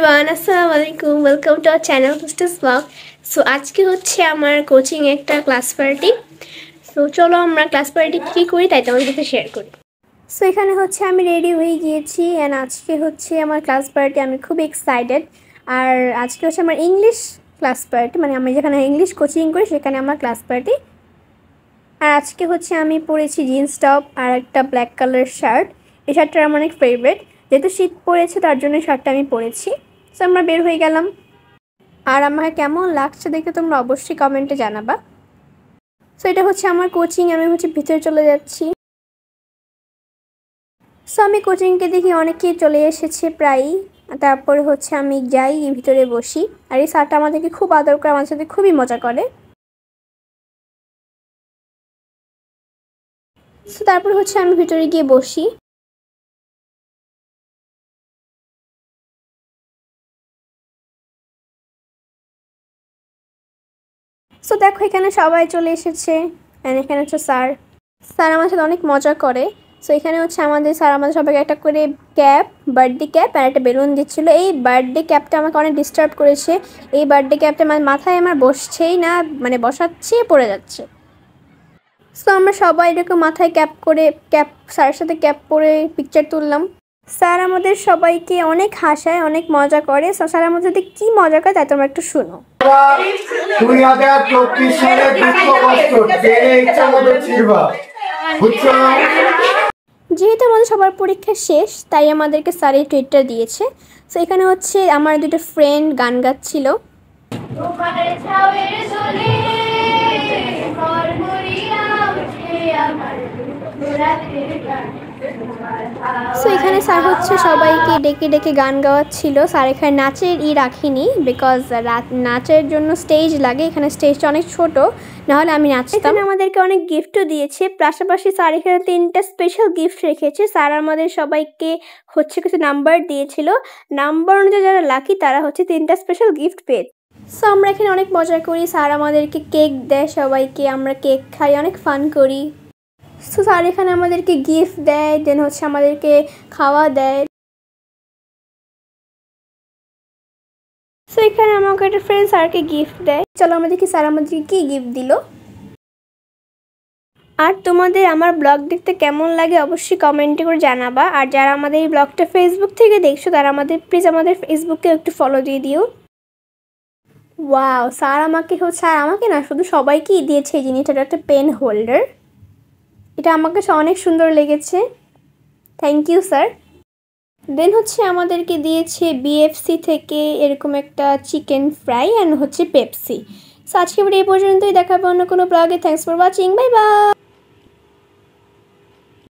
everyone, আসসালামু আলাইকুম, welcome to our channel পুস্টাস ব্লগ। সো আজকে হচ্ছে আমার কোচিং একটা ক্লাস পার্টি। সো চলো আমরা ক্লাস পার্টি কী করি তাই তোমাদের সাথে শেয়ার করি। সো এখানে হচ্ছে আমি রেডি হয়ে গিয়েছি অ্যান্ড আজকে হচ্ছে আমার ক্লাস পার্টি। আমি খুব এক্সাইটেড। আর আজকে হচ্ছে আমার ইংলিশ ক্লাস পার্টি, মানে আমি যেখানে ইংলিশ কোচিং করি সেখানে আমার ক্লাস পার্টি। আর আজকে হচ্ছে আমি পরেছি জিন্স টপ আর একটা ব্ল্যাক কালার শার্ট। এই শার্টটা আমার অনেক ফেভারিট, যেহেতু শীত পড়েছে তার জন্য শার্টটা আমি পরেছি। সো আমরা বের হয়ে গেলাম। আর আমাকে কেমন লাগছে দেখে তোমরা অবশ্যই কমেন্টে জানাবা। সো এটা হচ্ছে আমার কোচিং, আমি হচ্ছে ভিতরে চলে যাচ্ছি। সো আমি কোচিংকে দেখি অনেকেই চলে এসেছে প্রায়ই। তারপরে হচ্ছে আমি যাই ভিতরে বসি। আর এই স্যারটা আমাদেরকে খুব আদর করে, আমার সাথে খুবই মজা করে। সো তারপর হচ্ছে আমি ভিতরে গিয়ে বসি। সো দেখো এখানে সবাই চলে এসেছে। এখানে হচ্ছে স্যার আমার সাথে অনেক মজা করে। সো এখানে হচ্ছে স্যার আমাদের সবাইকে একটা করে ক্যাপ, বার্থডে ক্যাপ আর একটা বেলুন দিচ্ছিলো। এই বার্থডে ক্যাপটা আমাকে অনেক ডিস্টার্ব করেছে। এই বার্থডে ক্যাপটা আমার মাথায় আমার বসছেই না, মানে বসাচ্ছে পড়ে যাচ্ছে। সো আমরা সবাই এরকম মাথায় ক্যাপ স্যারের সাথে ক্যাপ পরে পিকচার তুললাম। স্যার আমাদের সবাইকে অনেক হাসায়, অনেক মজা করে। সো স্যার আমাদের সাথে কী মজা করে তাই তোমরা একটু শুনো। 2024 সালে যেহেতু আমাদের সবার পরীক্ষা শেষ তাই আমাদেরকে স্যার এই ট্রিটটা দিয়েছে। সো এখানে হচ্ছে আমার দুটো ফ্রেন্ড গান গাচ্ছিল। সো এখানে স্যার হচ্ছে সবাইকে ডেকে ডেকে গান গাওয়াচ্ছিল। স্যার এখানে নাচের রাখিনি, বিকজ নাচের জন্য স্টেজ লাগে, এখানে স্টেজটা অনেক ছোট, নাহলে আমি নাচতাম। এখানে আমাদেরকে অনেক গিফটও দিয়েছে, পাশাপাশি স্যার এখানে 3টা স্পেশাল গিফট রেখেছে। স্যার আমাদের সবাইকে হচ্ছে কিছু নাম্বার দিয়েছিল, নাম্বার অনুযায়ী যারা লাকি তারা হচ্ছে 3টা স্পেশাল গিফট পেয়েছে। সো আমরা এখানে অনেক মজা করি, স্যার আমাদেরকে কেক দেয় সবাইকে, আমরা কেক খাই, অনেক ফান করি। সো স্যার এখানে আমাদেরকে গিফট দেয়, দেন হচ্ছে আমাদেরকে খাওয়া দেয়। সো এখানে আমাকে একটা ফ্রেন্ড স্যারকে গিফট দেয়। চলো আমরা দেখি স্যার আমাদেরকে কী গিফট দিল। আর তোমাদের আমার ব্লগ দেখতে কেমন লাগে অবশ্যই কমেন্টে করে জানাবা। আর যারা আমাদের এই ব্লগটা ফেসবুক থেকে দেখছো তারা প্লিজ আমাদের ফেসবুকে একটু ফলো দিয়ে দিও। ওয়াও, স্যার আমাকে না, শুধু সবাইকেই দিয়েছে এই জিনিসটা, একটা পেন হোল্ডার। এটা আমাকে অনেক সুন্দর লেগেছে, থ্যাংক ইউ স্যার। দেন হচ্ছে আমাদেরকে দিয়েছে বিএফসি থেকে এরকম একটা চিকেন ফ্রাই অ্যান্ড হচ্ছে পেপসি। সো আজকে এই পর্যন্তই, দেখাবো অন্য কোনো ব্লগে। Thanks for watching, bye bye.